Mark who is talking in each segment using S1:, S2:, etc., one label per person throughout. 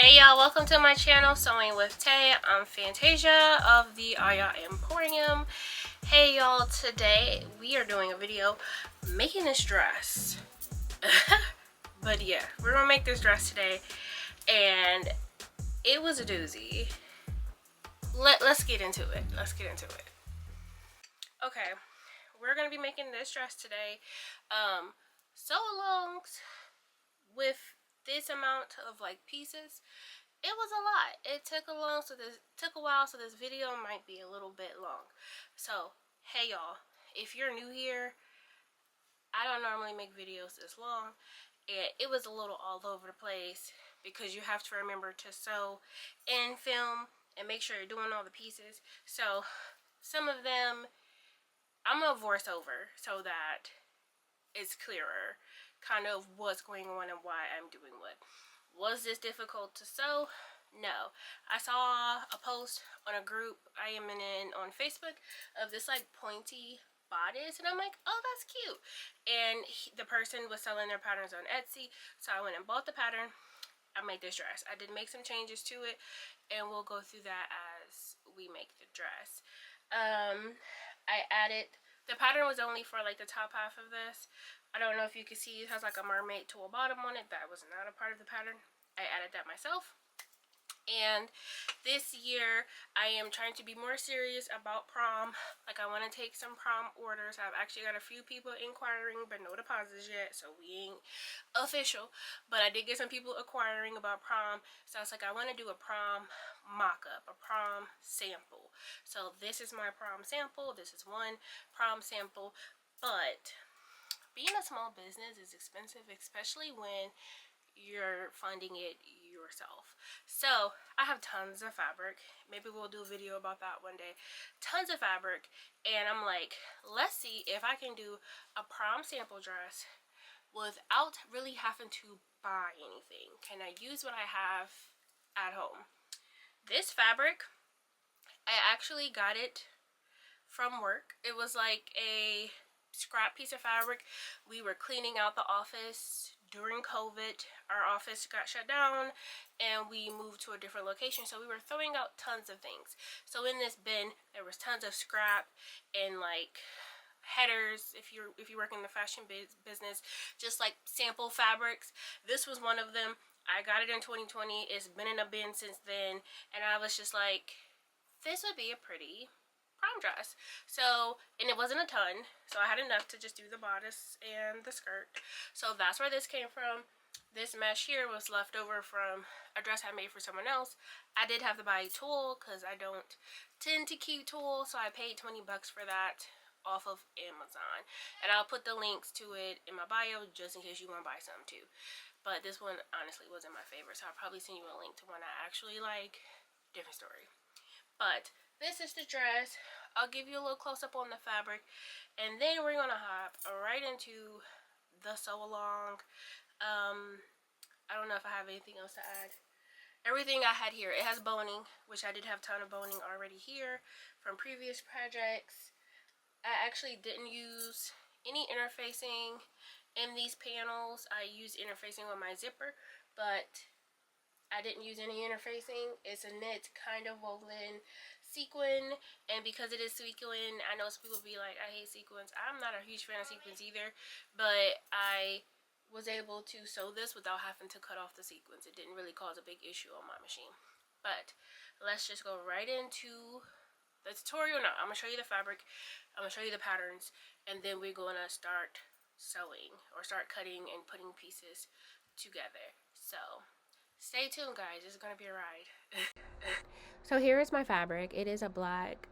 S1: Hey y'all, welcome to my channel, Sewing with Tay. I'm Fantasia of the Aya Emporium. Hey y'all, today we are doing a video making this dress. But yeah, we're gonna make this dress today, and it was a doozy. Let's get into it. Okay, we're gonna be making this dress today. Sew alongs with this amount of like pieces. It was a lot. It took a while, so this video might be a little bit long. So hey y'all, if you're new here, I don't normally make videos this long, and it was a little all over the place because you have to remember to sew and film and make sure you're doing all the pieces. So some of them I'm gonna voice over so that it's clearer kind of what's going on and why I'm doing what. Was this difficult to sew? No. I saw a post on a group I am in on Facebook of this like pointy bodice, and I'm like, oh, that's cute. And the person was selling their patterns on Etsy, so I went and bought the pattern. I made this dress. I did make some changes to it, and we'll go through that as we make the dress. I added, the pattern was only for like the top half of this. I don't know if you can see, it has like a mermaid tulle bottom on it. That was not a part of the pattern. I added that myself. And this year I am trying to be more serious about prom. Like, I want to take some prom orders. I've actually got a few people inquiring, but no deposits yet, so we ain't official. But I did get some people inquiring about prom, so I was like, I want to do a prom mock-up, a prom sample. So this is my prom sample. This is one prom sample. But being a small business is expensive, especially when you're funding it yourself. So I have tons of fabric. Maybe we'll do a video about that one day. Tons of fabric, and I'm like, let's see if I can do a prom sample dress without really having to buy anything. Can I use what I have at home? This fabric, I actually got it from work. It was like a scrap piece of fabric. We were cleaning out the office during COVID. Our office got shut down and we moved to a different location, so we were throwing out tons of things. So in this bin there was tons of scrap and like headers, if you work in the fashion business, just like sample fabrics. This was one of them. I got it in 2020. It's been in a bin since then, and I was just like, this would be a pretty prom dress. So, and it wasn't a ton, so I had enough to just do the bodice and the skirt. So that's where this came from. This mesh here was left over from a dress I made for someone else. I did have to buy tulle because I don't tend to keep tulle, so I paid 20 bucks for that off of Amazon, and I'll put the links to it in my bio just in case you want to buy some too. But this one honestly wasn't my favorite, so I'll probably send you a link to one I actually like. Different story. But this is the dress. I'll give you a little close up on the fabric, and then we're gonna hop right into the sew along. I don't know if I have anything else to add. Everything I had here, it has boning, which I did have a ton of boning already here from previous projects. I actually didn't use any interfacing in these panels. I used interfacing on my zipper, but I didn't use any interfacing. It's a knit kind of woven sequin, and because it is sequin, I know some people be like, I hate sequins. I'm not a huge fan of sequins either, but I was able to sew this without having to cut off the sequins. It didn't really cause a big issue on my machine. But let's just go right into the tutorial now. I'm gonna show you the fabric, I'm gonna show you the patterns, and then we're gonna start sewing or start cutting and putting pieces together. So stay tuned, guys. It's gonna be a ride. So here is my fabric. It is a black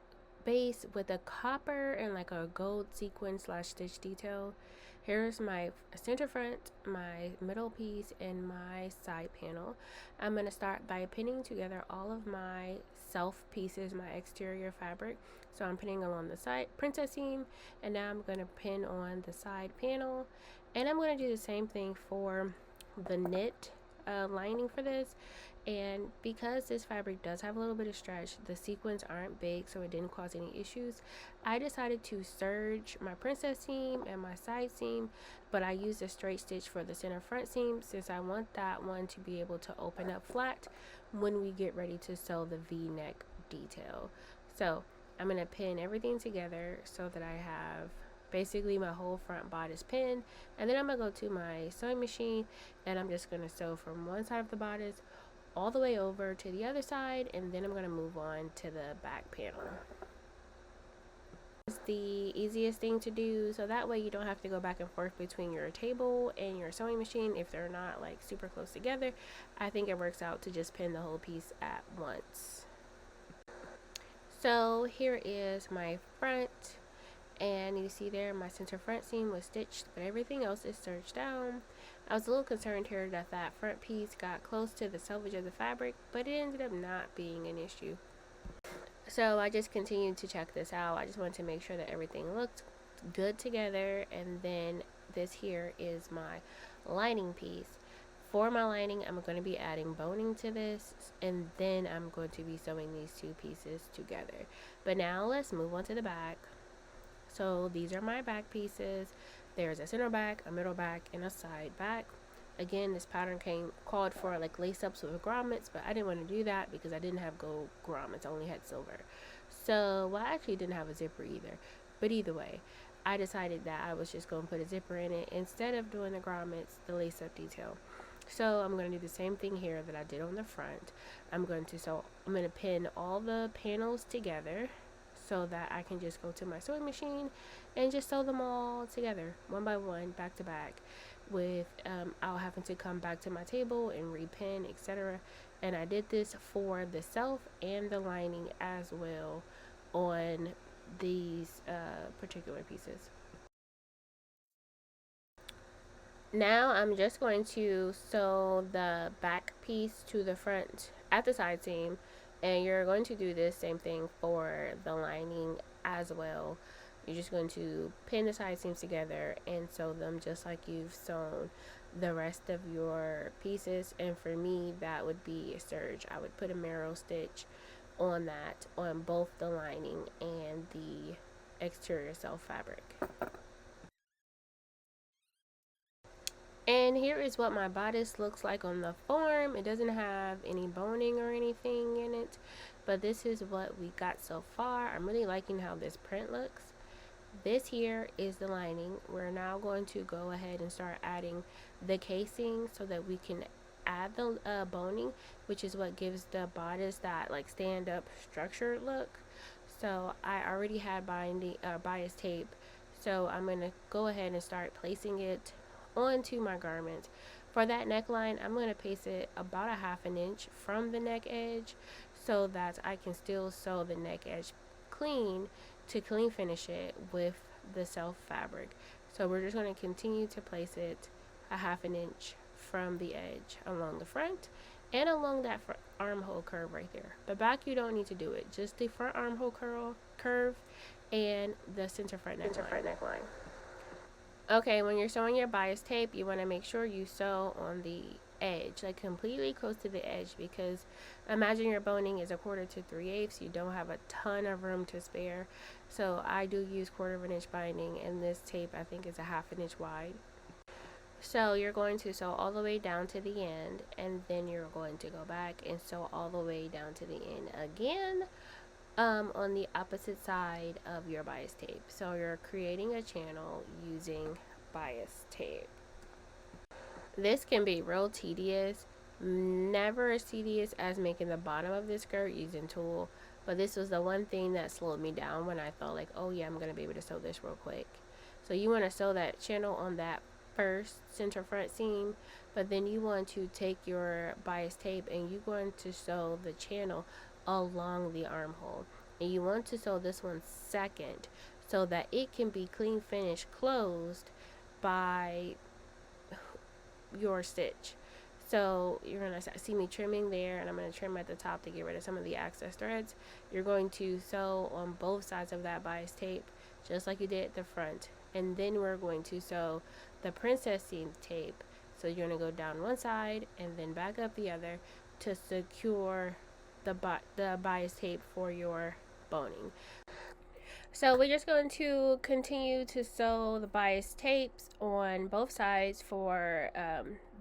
S1: base with a copper and like a gold sequin slash stitch detail. Here's my center front, my middle piece, and my side panel. I'm going to start by pinning together all of my self pieces, my exterior fabric. So I'm pinning along the side princess seam, and now I'm going to pin on the side panel, and I'm going to do the same thing for the knit lining for this. And because this fabric does have a little bit of stretch, the sequins aren't big, so it didn't cause any issues. I decided to serge my princess seam and my side seam, but I used a straight stitch for the center front seam since I want that one to be able to open up flat when we get ready to sew the V-neck detail. So I'm going to pin everything together so that I have basically my whole front bodice pinned, and then I'm going to go to my sewing machine and I'm just going to sew from one side of the bodice all the way over to the other side, and then I'm going to move on to the back panel. It's the easiest thing to do, so that way you don't have to go back and forth between your table and your sewing machine if they're not like super close together. I think it works out to just pin the whole piece at once. So here is my front, and you see there my center front seam was stitched, but everything else is serged down. I was a little concerned here that that front piece got close to the selvage of the fabric, but it ended up not being an issue. So I just continued to check this out. I just wanted to make sure that everything looked good together. And then this here is my lining piece. For my lining, I'm going to be adding boning to this, and then I'm going to be sewing these two pieces together. But now let's move on to the back. So these are my back pieces. There's a center back, a middle back, and a side back. Again, this pattern called for like lace ups with grommets, but I didn't want to do that because I didn't have gold grommets. I only had silver. So, well, I actually didn't have a zipper either. But either way, I decided that I was just going to put a zipper in it instead of doing the grommets, the lace up detail. So I'm going to do the same thing here that I did on the front. I'm going to pin all the panels together so that I can just go to my sewing machine and just sew them all together one by one, back to back, with I'll having to come back to my table and repin, etc. And I did this for the self and the lining as well on these particular pieces. Now I'm just going to sew the back piece to the front at the side seam, and you're going to do this same thing for the lining as well. You're just going to pin the side seams together and sew them just like you've sewn the rest of your pieces. And for me, that would be a serge. I would put a marrow stitch on that on both the lining and the exterior self fabric. And here is what my bodice looks like on the form. It doesn't have any boning or anything in it, but this is what we got so far. I'm really liking how this print looks. This here is the lining. We're now going to go ahead and start adding the casing so that we can add the boning, which is what gives the bodice that like stand up structured look. So I already had bias tape, so I'm going to go ahead and start placing it onto my garment. For that neckline, I'm going to place it about a ½ inch from the neck edge so that I can still sew the neck edge clean to clean finish it with the self fabric. So we're just going to continue to place it a ½ inch from the edge along the front and along that armhole curve right there. The back you don't need to do it, just the front armhole curve and the center front neckline. Okay, when you're sewing your bias tape, you want to make sure you sew on the edge, like completely close to the edge, because imagine your boning is 1/4 to 3/8. You don't have a ton of room to spare. So I do use 1/4 inch binding, and this tape I think is a ½ inch wide. So you're going to sew all the way down to the end, and then you're going to go back and sew all the way down to the end again. On the opposite side of your bias tape. So you're creating a channel using bias tape. This can be real tedious, never as tedious as making the bottom of this skirt using tulle, but this was the one thing that slowed me down when I thought like, oh yeah, I'm going to be able to sew this real quick. So you want to sew that channel on that first center front seam, but then you want to take your bias tape and you're going to sew the channel along the armhole, and you want to sew this one second so that it can be clean finished closed by your stitch. So you're going to see me trimming there, and I'm going to trim at the top to get rid of some of the excess threads. You're going to sew on both sides of that bias tape just like you did at the front, and then we're going to sew the princess seam tape. So you're going to go down one side and then back up the other to secure the bias tape for your boning. So we're just going to continue to sew the bias tapes on both sides for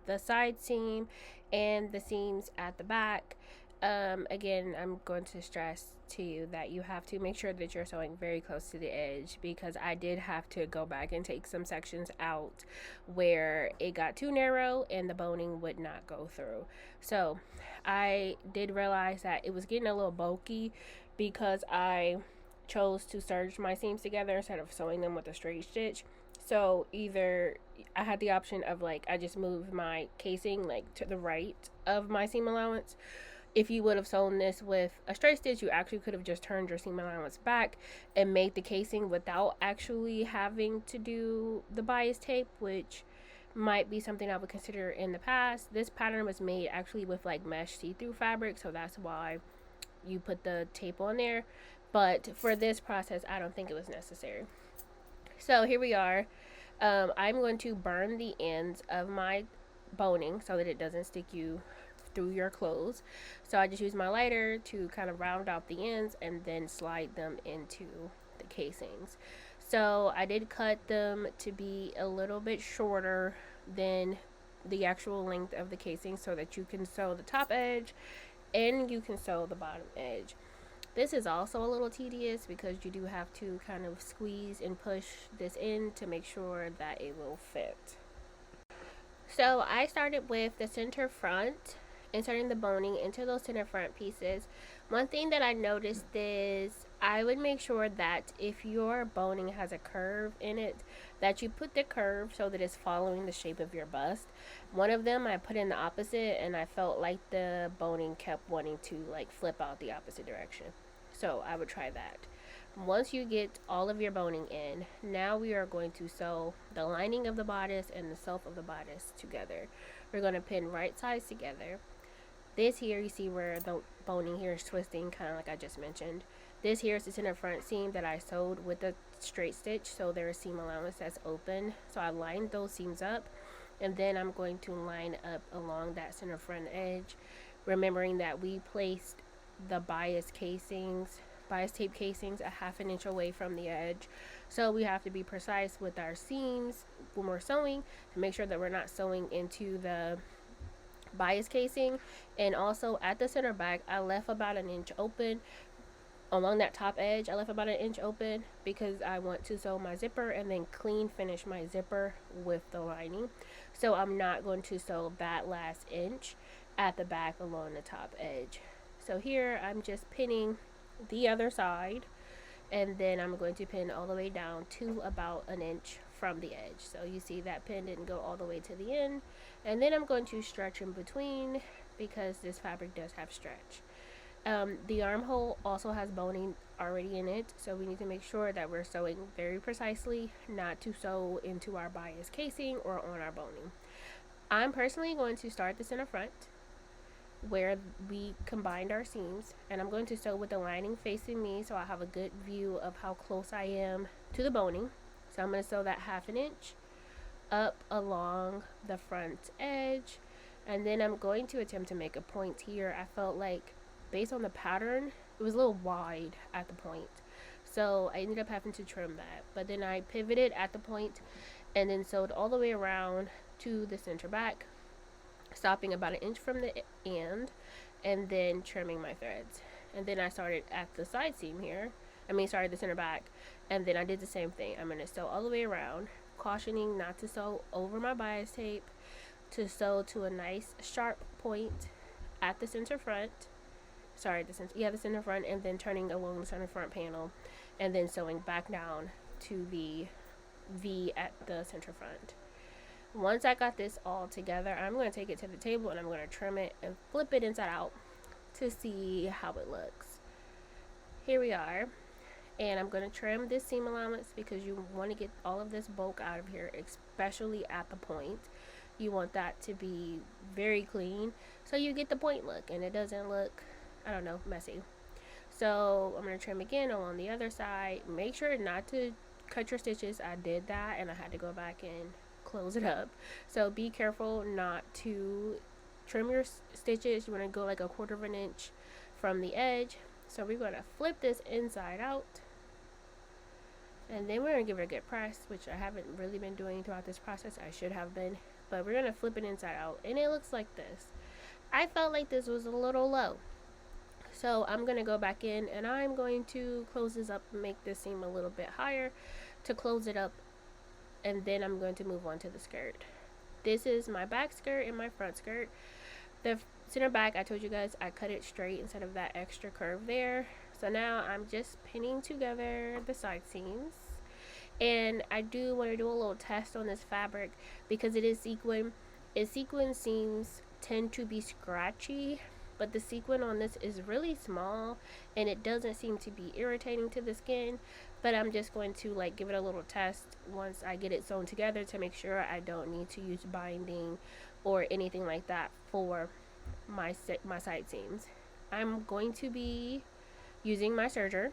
S1: the side seam and the seams at the back. Again, I'm going to stress to you that you have to make sure that you're sewing very close to the edge, because I did have to go back and take some sections out where it got too narrow and the boning would not go through. So I did realize that it was getting a little bulky because I chose to serge my seams together instead of sewing them with a straight stitch. So either I had the option of, like, I just moved my casing like to the right of my seam allowance. If you would have sewn this with a straight stitch, you actually could have just turned your seam allowance back and made the casing without actually having to do the bias tape, which might be something I would consider in the past. This pattern was made actually with like mesh see-through fabric, so that's why you put the tape on there. But for this process, I don't think it was necessary. So here we are. I'm going to burn the ends of my boning so that it doesn't stick you through your clothes. So I just use my lighter to kind of round out the ends and then slide them into the casings. So I did cut them to be a little bit shorter than the actual length of the casing so that you can sew the top edge and you can sew the bottom edge. This is also a little tedious because you do have to kind of squeeze and push this in to make sure that it will fit. So I started with the center front, inserting the boning into those center front pieces. One thing that I noticed is I would make sure that if your boning has a curve in it, that you put the curve so that it's following the shape of your bust. One of them I put in the opposite, and I felt like the boning kept wanting to like flip out the opposite direction. So I would try that. Once you get all of your boning in, now we are going to sew the lining of the bodice and the self of the bodice together. We're going to pin right sides together. This here, you see where the boning here is twisting, kind of like I just mentioned. This here is the center front seam that I sewed with a straight stitch, so there is seam allowance that's open. So I lined those seams up, and then I'm going to line up along that center front edge, remembering that we placed the bias tape casings a ½ inch away from the edge. So we have to be precise with our seams when we're sewing to make sure that we're not sewing into the bias casing. And also at the center back, I left about an inch open. Along that top edge, I left about an inch open because I want to sew my zipper and then clean finish my zipper with the lining. So I'm not going to sew that last inch at the back along the top edge. So here I'm just pinning the other side, and then I'm going to pin all the way down to about an inch from the edge. So you see that pin didn't go all the way to the end, and then I'm going to stretch in between because this fabric does have stretch. The armhole also has boning already in it, so we need to make sure that we're sewing very precisely, not to sew into our bias casing or on our boning. I'm personally going to start the center front where we combined our seams, and I'm going to sew with the lining facing me so I have a good view of how close I am to the boning. So I'm going to sew that ½ inch up along the front edge, and then I'm going to attempt to make a point here. I felt like based on the pattern it was a little wide at the point, so I ended up having to trim that, but then I pivoted at the point and then sewed all the way around to the center back, stopping about an inch from the end and then trimming my threads. And then I started at the side seam here, started the center back, and then I did the same thing. I'm going to sew all the way around, cautioning not to sew over my bias tape, to sew to a nice sharp point at the center front, the center front, and then turning along the center front panel and then sewing back down to the V at the center front. Once I got this all together, I'm going to take it to the table and I'm going to trim it and flip it inside out to see how it looks. Here we are, and I'm going to trim this seam allowance because you want to get all of this bulk out of here, especially at the point. You want that to be very clean so you get the point look and it doesn't look, messy. So I'm going to trim again along the other side. Make sure not to cut your stitches. I did that and I had to go back and close it up, so be careful not to trim your stitches. You want to go like 1/4 of an inch from the edge. So we're going to flip this inside out, and then we're going to give it a good press, which I haven't really been doing throughout this process. I should have been, but we're going to flip it inside out, and it looks like this. I felt like this was a little low, so I'm going to go back in and I'm going to close this up and make this seam a little bit higher to close it up, and then I'm going to move on to the skirt. This is my back skirt and my front skirt. The center back, I told you guys, I cut it straight instead of that extra curve there. So now I'm just pinning together the side seams. And I do want to do a little test on this fabric because it is sequin. And sequin seams tend to be scratchy, but the sequin on this is really small and it doesn't seem to be irritating to the skin. But I'm just going to like give it a little test once I get it sewn together to make sure I don't need to use binding or anything like that for my side seams. I'm going to be using my serger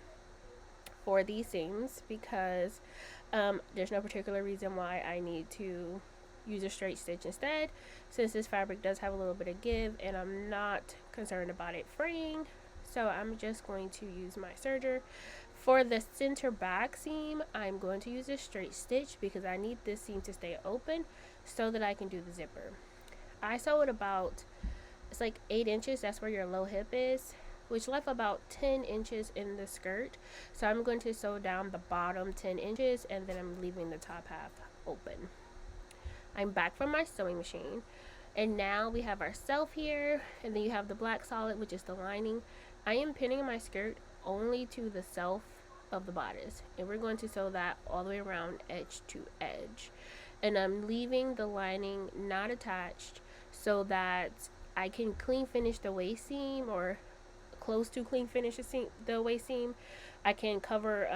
S1: for these seams because there's no particular reason why I need to use a straight stitch instead, since this fabric does have a little bit of give and I'm not concerned about it fraying. So I'm just going to use my serger. For the center back seam, I'm going to use a straight stitch because I need this seam to stay open so that I can do the zipper. I sew it about, it's like 8 inches, that's where your low hip is, which left about 10 inches in the skirt. So I'm going to sew down the bottom 10 inches and then I'm leaving the top half open. I'm back from my sewing machine, and now we have our self here, and then you have the black solid, which is the lining. I am pinning my skirt only to the self of the bodice, and we're going to sew that all the way around edge to edge, and I'm leaving the lining not attached so that I can clean finish the waist seam, or close to clean finish the waist seam. I can cover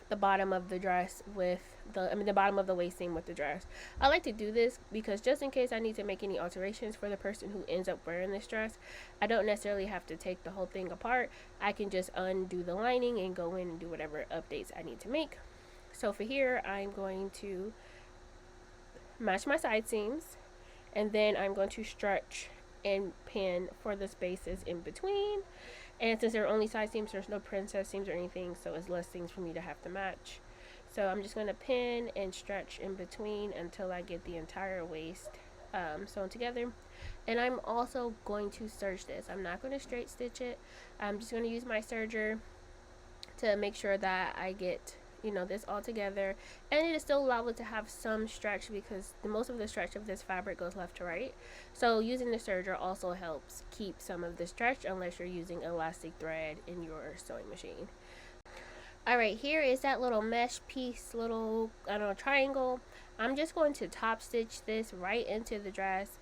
S1: the bottom of the dress with the bottom of the waist seam with the dress. I like to do this because just in case I need to make any alterations for the person who ends up wearing this dress, I don't necessarily have to take the whole thing apart. I can just undo the lining and go in and do whatever updates I need to make. So for here, I'm going to match my side seams, and then I'm going to stretch and pin for the spaces in between. And since they're only side seams, there's no princess seams or anything, so it's less things for me to have to match. So I'm just going to pin and stretch in between until I get the entire waist sewn together. And I'm also going to serge this. I'm not going to straight stitch it. I'm just going to use my serger to make sure that I get, you know, this all together, and it is still allowed to have some stretch because most of the stretch of this fabric goes left to right. So using the serger also helps keep some of the stretch unless you're using elastic thread in your sewing machine. Alright, here is that little mesh piece, little, I don't know, triangle. I'm just going to top stitch this right into the dress.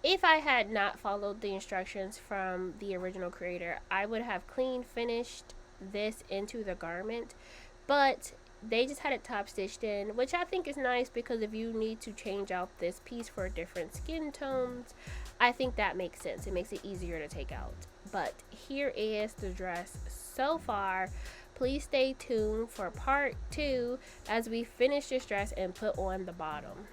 S1: If I had not followed the instructions from the original creator, I would have clean finished this into the garment, but they just had it top stitched in, which I think is nice because if you need to change out this piece for different skin tones, I think that makes sense. It makes it easier to take out. But here is the dress so far. Please stay tuned for part 2 as we finish this dress and put on the bottom.